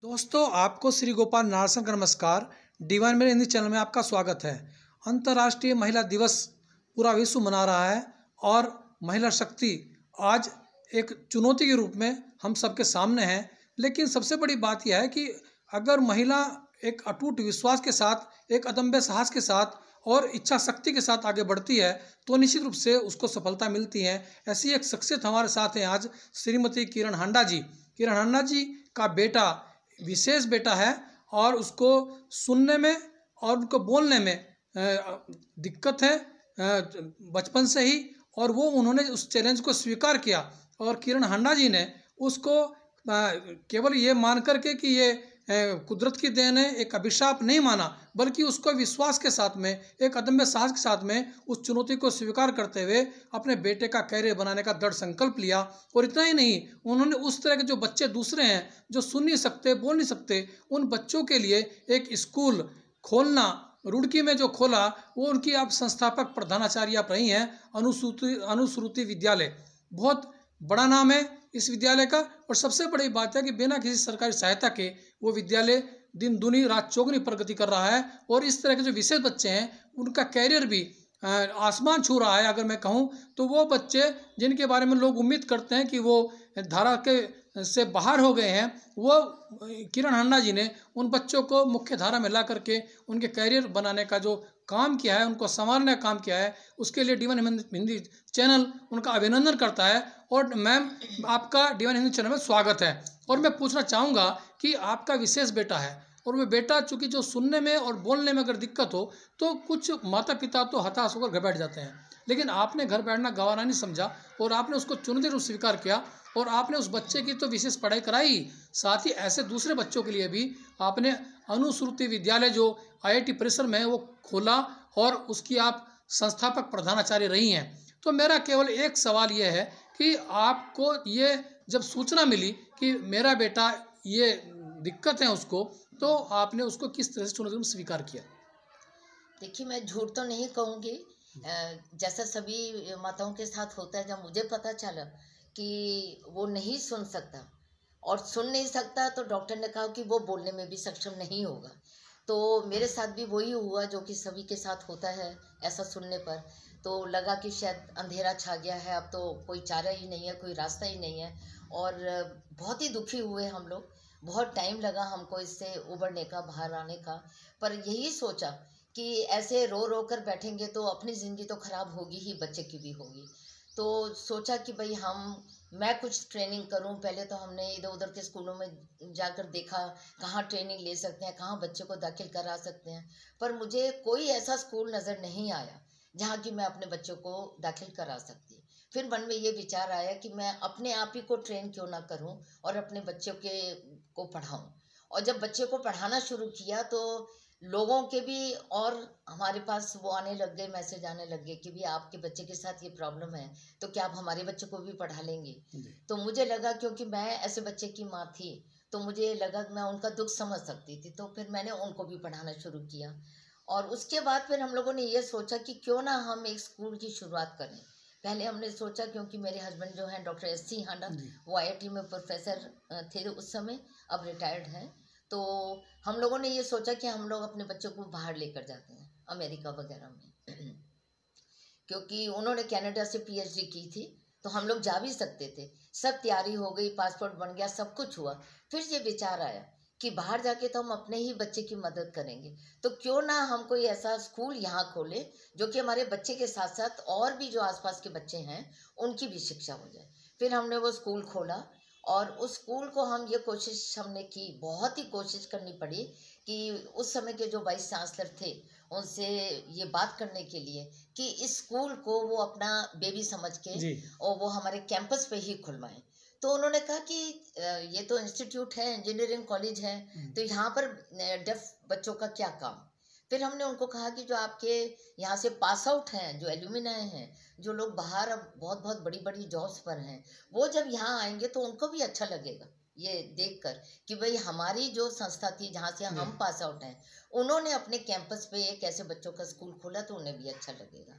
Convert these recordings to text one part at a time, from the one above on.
दोस्तों, आपको श्री गोपाल नारसन का नमस्कार। डिवाइन मेरे हिंदी चैनल में आपका स्वागत है। अंतर्राष्ट्रीय महिला दिवस पूरा विश्व मना रहा है और महिला शक्ति आज एक चुनौती के रूप में हम सबके सामने है। लेकिन सबसे बड़ी बात यह है कि अगर महिला एक अटूट विश्वास के साथ, एक अदम्य साहस के साथ और इच्छा शक्ति के साथ आगे बढ़ती है तो निश्चित रूप से उसको सफलता मिलती है। ऐसी एक शख्सियत हमारे साथ है आज, श्रीमती किरण हांडा जी। किरण हांडा जी का बेटा विशेष बेटा है और उसको सुनने में और उनको बोलने में दिक्कत है बचपन से ही, और वो उन्होंने उस चैलेंज को स्वीकार किया और किरण हांडा जी ने उसको केवल ये मान करके कि ये कुदरत की देन है, एक अभिशाप नहीं माना, बल्कि उसको विश्वास के साथ में, एक अदम्य साहस के साथ में उस चुनौती को स्वीकार करते हुए अपने बेटे का कैरियर बनाने का दृढ़ संकल्प लिया। और इतना ही नहीं, उन्होंने उस तरह के जो बच्चे दूसरे हैं जो सुन नहीं सकते, बोल नहीं सकते, उन बच्चों के लिए एक स्कूल खोलना, रुड़की में जो खोला, वो उनकी आप संस्थापक प्रधानाचार्य आप रही हैं, अनुश्रुति विद्यालय। बहुत बड़ा नाम है इस विद्यालय का। और सबसे बड़ी बात है कि बिना किसी सरकारी सहायता के वो विद्यालय दिन दूनी रात चौगुनी प्रगति कर रहा है। और इस तरह के जो विशेष बच्चे हैं उनका कैरियर भी आसमान छू रहा है। अगर मैं कहूँ तो वो बच्चे जिनके बारे में लोग उम्मीद करते हैं कि वो धारा के से बाहर हो गए हैं, वो किरण हांडा जी ने उन बच्चों को मुख्य धारा में ला करके उनके कैरियर बनाने का जो काम किया है, उनको संवारने का काम किया है, उसके लिए डिवाइन हिंदी चैनल उनका अभिनंदन करता है। और मैम, आपका डिवाइन हिंदी चैनल में स्वागत है। और मैं पूछना चाहूँगा कि आपका विशेष बेटा है और वो बेटा चूँकि जो सुनने में और बोलने में अगर दिक्कत हो तो कुछ माता पिता तो हताश होकर घर बैठ जाते हैं, लेकिन आपने घर बैठना गंवारा नहीं समझा और आपने उसको चुनौती रूप स्वीकार किया और आपने उस बच्चे की तो विशेष पढ़ाई कराई, साथ ही ऐसे दूसरे बच्चों के लिए भी आपने अनुश्रुति विद्यालय जो IIT परिसर में है वो खोला और उसकी आप संस्थापक प्रधानाचार्य रही हैं। तो मेरा केवल एक सवाल यह है कि आपको ये जब सूचना मिली कि मेरा बेटा ये दिक्कत है उसको, तो आपने उसको किस तरह से चुनौती में स्वीकार किया? देखिए, मैं झूठ तो नहीं कहूँगी। जैसा सभी माताओं के साथ होता है, जब मुझे पता चला कि वो नहीं सुन सकता और सुन नहीं सकता तो डॉक्टर ने कहा कि वो बोलने में भी सक्षम नहीं होगा। तो मेरे साथ भी वही हुआ जो कि सभी के साथ होता है। ऐसा सुनने पर तो लगा कि शायद अंधेरा छा गया है, अब तो कोई चारा ही नहीं है, कोई रास्ता ही नहीं है। और बहुत ही दुखी हुए हम लोग। बहुत टाइम लगा हमको इससे उबरने का, बाहर आने का। पर यही सोचा कि ऐसे रो रो कर बैठेंगे तो अपनी ज़िंदगी तो ख़राब होगी ही, बच्चे की भी होगी। तो सोचा कि भाई मैं कुछ ट्रेनिंग करूं। पहले तो हमने इधर उधर के स्कूलों में जाकर देखा कहाँ ट्रेनिंग ले सकते हैं, कहाँ बच्चे को दाखिल करा सकते हैं। पर मुझे कोई ऐसा स्कूल नज़र नहीं आया जहाँ कि मैं अपने बच्चों को दाखिल करा सकती। फिर मन में ये विचार आया कि मैं अपने आप ही को ट्रेन क्यों ना करूं और अपने बच्चों को पढ़ाऊं। और जब बच्चे को पढ़ाना शुरू किया तो लोगों के भी और हमारे पास वो आने लग गए, मैसेज आने लग गए कि भी आपके बच्चे के साथ ये प्रॉब्लम है, तो क्या आप हमारे बच्चे को भी पढ़ा लेंगे। तो मुझे लगा, क्योंकि मैं ऐसे बच्चे की माँ थी, तो मुझे लगा कि मैं उनका दुख समझ सकती थी। तो फिर मैंने उनको भी पढ़ाना शुरू किया। और उसके बाद फिर हम लोगों ने ये सोचा कि क्यों ना हम एक स्कूल की शुरुआत करें। पहले हमने सोचा, क्योंकि मेरे हस्बैंड जो हैं डॉक्टर SC हांडा, वो IIT में प्रोफेसर थे उस समय, अब रिटायर्ड हैं। तो हम लोगों ने ये सोचा कि हम लोग अपने बच्चों को बाहर लेकर जाते हैं, अमेरिका वगैरह में। क्योंकि उन्होंने कनाडा से PhD की थी, तो हम लोग जा भी सकते थे। सब तैयारी हो गई, पासपोर्ट बन गया, सब कुछ हुआ। फिर ये विचार आया कि बाहर जाके तो हम अपने ही बच्चे की मदद करेंगे, तो क्यों ना हम कोई ऐसा स्कूल यहाँ खोले जो कि हमारे बच्चे के साथ साथ और भी जो आसपास के बच्चे हैं उनकी भी शिक्षा हो जाए। फिर हमने वो स्कूल खोला और उस स्कूल को हमने की, बहुत ही कोशिश करनी पड़ी कि उस समय के जो वाइस चांसलर थे उनसे ये बात करने के लिए कि इस स्कूल को वो अपना बेबी समझ के और वो हमारे कैंपस पे ही खुलवाएं। तो उन्होंने कहा कि ये तो इंस्टीट्यूट है, इंजीनियरिंग कॉलेज है, तो यहाँ पर डेफ बच्चों का क्या काम। फिर हमने उनको कहा कि जो आपके यहाँ से पास आउट हैं, जो एल्यूमिनाई हैं, जो लोग बाहर अब बहुत बहुत बड़ी बड़ी जॉब्स पर हैं, वो जब यहाँ आएंगे तो उनको भी अच्छा लगेगा ये देखकर कि भाई हमारी जो संस्था थी जहाँ से हम पास आउट हैं, उन्होंने अपने कैंपस पे एक ऐसे बच्चों का स्कूल खोला तो उन्हें भी अच्छा लगेगा।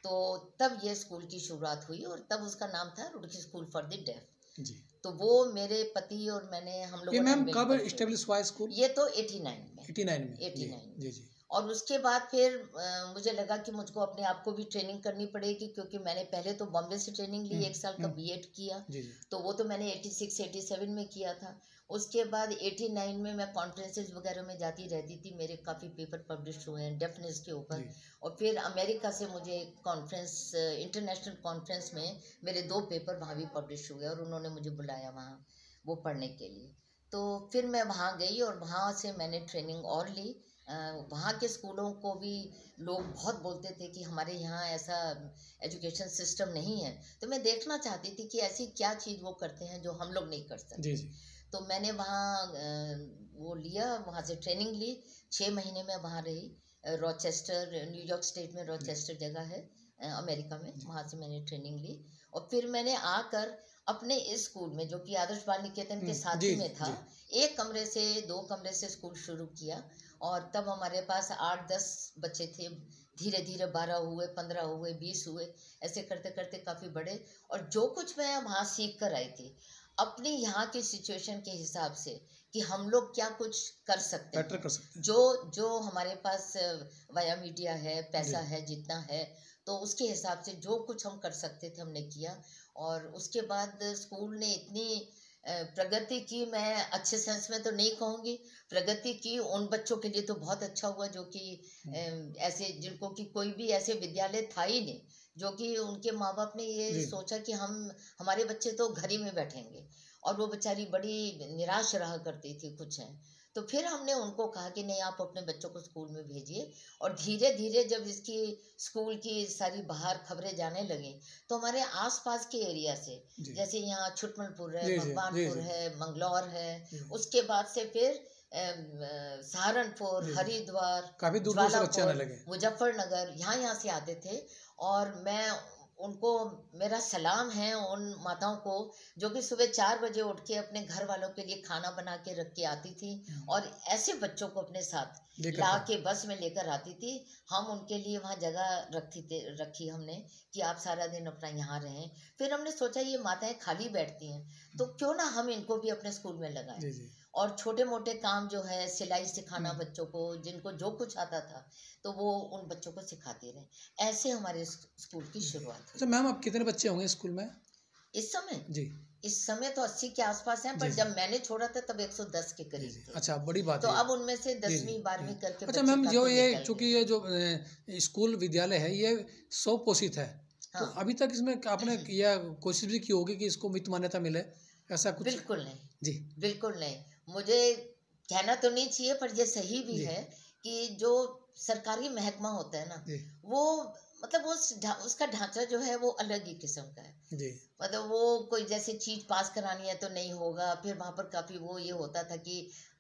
तो तब ये स्कूल की शुरुआत हुई और तब उसका नाम था Roorkee school for the deaf. जी। तो वो मेरे पति और मैंने हम ये लोगों ने मैम मिलकर कब किया। इस्टेब्लिश हुआ स्कूल? ये तो 89 में 89 में। 89 में। जी जी और उसके बाद फिर मुझे लगा कि मुझको अपने आप को भी ट्रेनिंग करनी पड़ेगी, क्योंकि मैंने पहले तो बॉम्बे से ट्रेनिंग ली, 1 साल का बीएड किया। जी जी तो वो तो मैंने 86 87 में किया था। उसके बाद 89 में मैं कॉन्फ्रेंसेज वगैरह में जाती रहती थी, मेरे काफ़ी पेपर पब्लिश हुए हैं डेफनेस के ऊपर। जी और फिर अमेरिका से मुझे कॉन्फ्रेंस, इंटरनेशनल कॉन्फ्रेंस में मेरे 2 पेपर वहाँ भी पब्लिश हुए और उन्होंने मुझे बुलाया वहाँ वो पढ़ने के लिए। तो फिर मैं वहाँ गई और वहाँ से मैंने ट्रेनिंग और ली। वहाँ के स्कूलों को भी लोग बहुत बोलते थे कि हमारे यहाँ ऐसा एजुकेशन सिस्टम नहीं है। तो मैं देखना चाहती थी कि ऐसी क्या चीज़ वो करते हैं जो हम लोग नहीं कर सकते। जी जी तो मैंने वहाँ वो लिया, वहाँ से ट्रेनिंग ली। 6 महीने में वहाँ रही। रॉचेस्टर, न्यूयॉर्क स्टेट में रॉचेस्टर जगह है अमेरिका में, वहाँ से मैंने ट्रेनिंग ली। और फिर मैंने आकर अपने इस स्कूल में, जो कि आदर्श बाल निकेतन के साथ ही जी में था, जी 1 कमरे से 2 कमरे से स्कूल शुरू किया। और तब हमारे पास 8-10 बच्चे थे। धीरे धीरे 12 हुए, 15 हुए, 20 हुए, ऐसे करते करते काफ़ी बड़े। और जो कुछ मैं वहाँ सीख कर आई थी अपनी यहाँ की सिचुएशन के हिसाब से, कि हम लोग क्या कुछ कर सकते बेटर हैं, कर सकते हैं। जो हमारे पास वाया मीडिया है, पैसा है जितना है, तो उसके हिसाब से जो कुछ हम कर सकते थे हमने किया। और उसके बाद स्कूल ने इतनी प्रगति की, मैं अच्छे सेंस में तो नहीं कहूँगी प्रगति की, उन बच्चों के लिए तो बहुत अच्छा हुआ जो कि ऐसे जिनको कि कोई भी ऐसे विद्यालय था ही नहीं, जो कि उनके माँ बाप ने ये जी सोचा कि हमारे बच्चे तो घर ही में बैठेंगे। और वो बेचारी बड़ी निराश रहा करती थी कुछ है। तो फिर हमने उनको कहा कि नहीं, आप अपने बच्चों को स्कूल में भेजिए। और धीरे धीरे जब इसकी स्कूल की सारी बाहर खबरें जाने लगी, तो हमारे आसपास के एरिया से, जी जैसे यहाँ छुटमलपुर है, जी जी जी भगवानपुर जी है, मंगलौर है, जी उसके बाद से फिर सहारनपुर, जी जी हरिद्वार, काफ़ी दूर दूर से बच्चे आने ज्वालापुर, लगे। मुजफ्फरनगर, यहाँ से आते थे। और मैं उनको, मेरा सलाम है उन माताओं को जो कि सुबह 4 बजे उठ के अपने घर वालों के लिए खाना बना के रख के आती थी और ऐसे बच्चों को अपने साथ लेकर ला के। के बस में लेकर आती थी। हम उनके लिए वहाँ जगह रखी हमने कि आप सारा दिन अपना यहाँ रहें। फिर हमने सोचा ये माताएं खाली बैठती हैं, तो क्यों ना हम इनको भी अपने स्कूल में लगाएं। जी जी और छोटे मोटे काम जो है, सिलाई सिखाना बच्चों को, जिनको जो कुछ आता था, तो वो उन बच्चों को सिखाते रहे। ऐसे हमारे स्कूल की शुरुआत हुई। अच्छा मैम, अब कितने बच्चे होंगे स्कूल में इस समय जी? इस समय तो 80 के आसपास हैं, पर जी, जी। जब मैंने छोड़ा था तब 110 के जी करीब जी थे। अच्छा, बड़ी बात तो है। अब उनमें से जी 10वीं जी 12वीं करके अच्छा बच्चे मैम, जो काफी ये निकल चूँकि गए। ये जो स्कूल विद्यालय है ये स्वपोषित है, तो हाँ, अभी तक इसमें आपने किया, कोशिश भी की होगी कि इसको मित मान्यता मिले, ऐसा कुछ? बिल्कुल नहीं, जी बिल्कुल नहीं। मुझे कहना तो नहीं चाहिए, पर ये सही भी जी है कि जो सरकारी महकमा होता है ना, जी वो मतलब उसका ढांचा जो है वो अलग ही किस्म का है। जी मतलब वो कोई जैसे चीज पास करानी है तो नहीं होगा। फिर वहां पर काफी वो ये होता था कि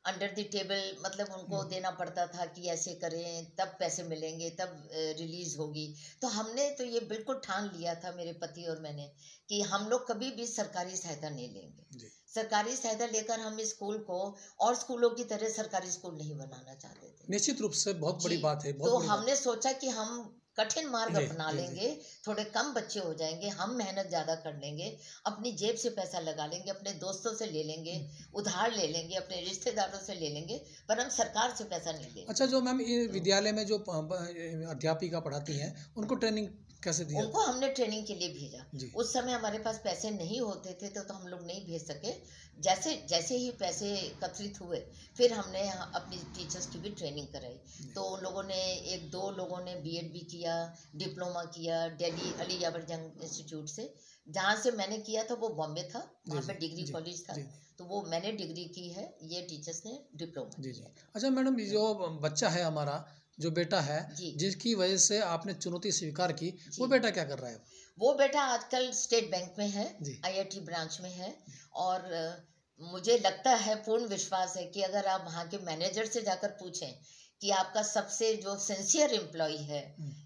अंडर द टेबल, मतलब उनको देना पड़ता था कि ऐसे करें तब पैसे मिलेंगे, तब रिलीज होगी। तो हमने तो ये बिल्कुल ठान लिया था, मेरे पति और मैंने, कि हम लोग कभी भी सरकारी सहायता नहीं लेंगे। जी सरकारी सहायता लेकर हम इस स्कूल को और स्कूलों की तरह सरकारी स्कूल नहीं बनाना चाहते थे। निश्चित रूप से बहुत बड़ी जी, बात है, बहुत तो बड़ी बात। हमने सोचा कि हम कठिन मार्ग जी अपना जी जी लेंगे, थोड़े कम बच्चे हो जाएंगे, हम मेहनत ज़्यादा कर लेंगे, अपनी जेब से पैसा लगा लेंगे, अपने दोस्तों से ले लेंगे, उधार ले लेंगे, अपने रिश्तेदारों से ले लेंगे, पर हम सरकार से पैसा नहीं लेंगे। अच्छा, जो मैम ये तो विद्यालय में जो अध्यापिका पढ़ाती हैं उनको ट्रेनिंग कैसे दिया? उनको हमने ट्रेनिंग के लिए भेजा। जी उस समय हमारे पास पैसे नहीं होते थे, तो हम लोग नहीं भेज सके। जैसे जैसे ही पैसे एकत्रित हुए, फिर हमने अपनी टीचर्स की भी ट्रेनिंग कराई। तो उन लोगों ने 1-2 लोगों ने बीएड भी किया, डिप्लोमा किया दिल्ली अली यावर जंग इंस्टीट्यूट से। जहाँ से मैंने किया था वो बॉम्बे था, जी वहाँ जी पे डिग्री जी कॉलेज था। जी तो वो मैंने डिग्री की है, ये टीचर्स ने डिप्लोमा जी जी किया है। अच्छा मैडम, ये जो बच्चा है हमारा, जो बेटा है, जी जिसकी वजह से आपने चुनौती स्वीकार की, वो जी। बेटा क्या कर रहा है? वो बेटा आजकल स्टेट बैंक में है, जी आईआईटी ब्रांच में है। और मुझे लगता है, पूर्ण विश्वास है कि अगर आप वहाँ के मैनेजर से जाकर पूछें कि आपका सबसे जो सिंसियर एम्प्लॉय है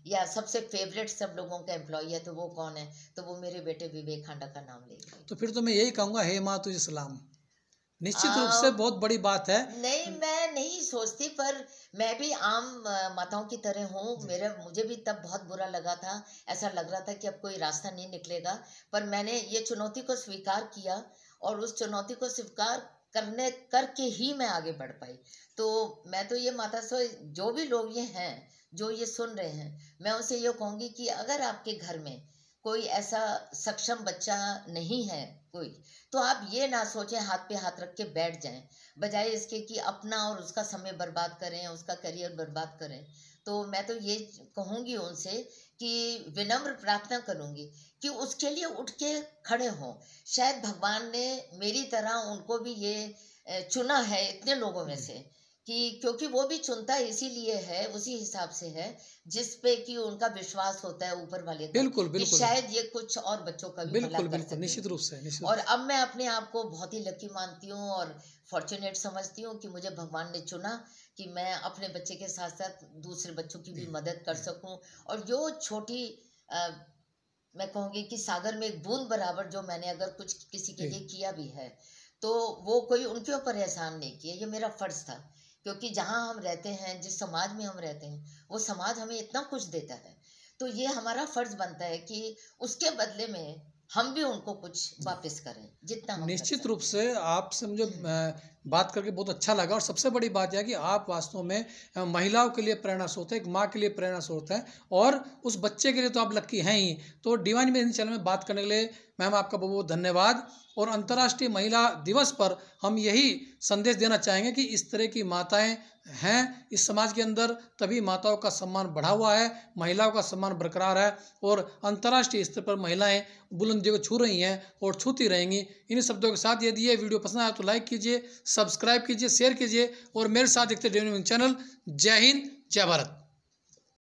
या सबसे फेवरेट सब लोगों का एम्प्लॉय है, तो वो कौन है, तो वो मेरे बेटे विवेक खांडा का नाम लेंगे। तो फिर तो मैं यही कहूँगा, हे माँ तुझे सलाम। निश्चित रूप आ, से बहुत बड़ी बात है। नहीं, मैं नहीं सोचती, पर मैं भी आम माताओं की तरह हूँ। मुझे भी तब बहुत बुरा लगा था, ऐसा लग रहा था कि अब कोई रास्ता नहीं निकलेगा, पर मैंने ये चुनौती को स्वीकार किया और उस चुनौती को स्वीकार करके ही मैं आगे बढ़ पाई। तो मैं तो ये माता से, जो भी लोग ये हैं जो ये सुन रहे हैं, मैं उनसे ये कहूँगी कि अगर आपके घर में कोई ऐसा सक्षम बच्चा नहीं है कोई, तो आप ये ना सोचें हाथ पे हाथ रख के बैठ जाएं, बजाय इसके कि अपना और उसका समय बर्बाद करें, उसका करियर बर्बाद करें। तो मैं तो ये कहूँगी उनसे कि विनम्र प्रार्थना करूँगी कि उसके लिए उठ के खड़े हों। शायद भगवान ने मेरी तरह उनको भी ये चुना है इतने लोगों में से, कि क्योंकि वो भी चुनता इसीलिए है, उसी हिसाब से है जिस पे कि उनका विश्वास होता है ऊपर वाले का, बिल्कुल कि बिल्कुल शायद ये कुछ और बच्चों का भी भला बिल्कुल कर बिल्कुल सके। निश्चित रूप से, निश्चित और रूप से। अब मैं अपने आप को बहुत ही लकी मानती हूँ और फॉर्चुनेट समझती हूँ कि मुझे भगवान ने चुना कि मैं अपने बच्चे के साथ साथ दूसरे बच्चों की भी मदद कर सकूँ। और जो छोटी मैं कहूँगी कि सागर में एक बूंद बराबर जो मैंने अगर कुछ किसी के जी। लिए किया भी है, तो वो कोई उनके ऊपर एहसान नहीं किया, ये मेरा फर्ज था। क्योंकि जहाँ हम रहते हैं, जिस समाज में हम रहते हैं, वो समाज हमें इतना कुछ देता है, तो ये हमारा फर्ज बनता है कि उसके बदले में हम भी उनको कुछ वापस करें जितना हम कर निश्चित रूप सकते से आपसे मुझे बात करके बहुत अच्छा लगा। और सबसे बड़ी बात यह है कि आप वास्तव में महिलाओं के लिए प्रेरणा स्रोत है, एक माँ के लिए प्रेरणा स्रोत है, और उस बच्चे के लिए तो आप लक्की हैं ही। तो डिवाइन में चैनल में बात करने के लिए मैम आपका बहुत बहुत धन्यवाद। और अंतर्राष्ट्रीय महिला दिवस पर हम यही संदेश देना चाहेंगे कि इस तरह की माताएं हैं इस समाज के अंदर, तभी माताओं का सम्मान बढ़ा हुआ है, महिलाओं का सम्मान बरकरार है, और अंतर्राष्ट्रीय स्तर पर महिलाएं बुलंदियों को छू रही हैं और छूती रहेंगी। इन शब्दों के साथ यदि ये वीडियो पसंद आया तो लाइक कीजिए, सब्सक्राइब कीजिए, शेयर कीजिए और मेरे साथ देखते डिवाइन चैनल। जय हिंद, जय भारत।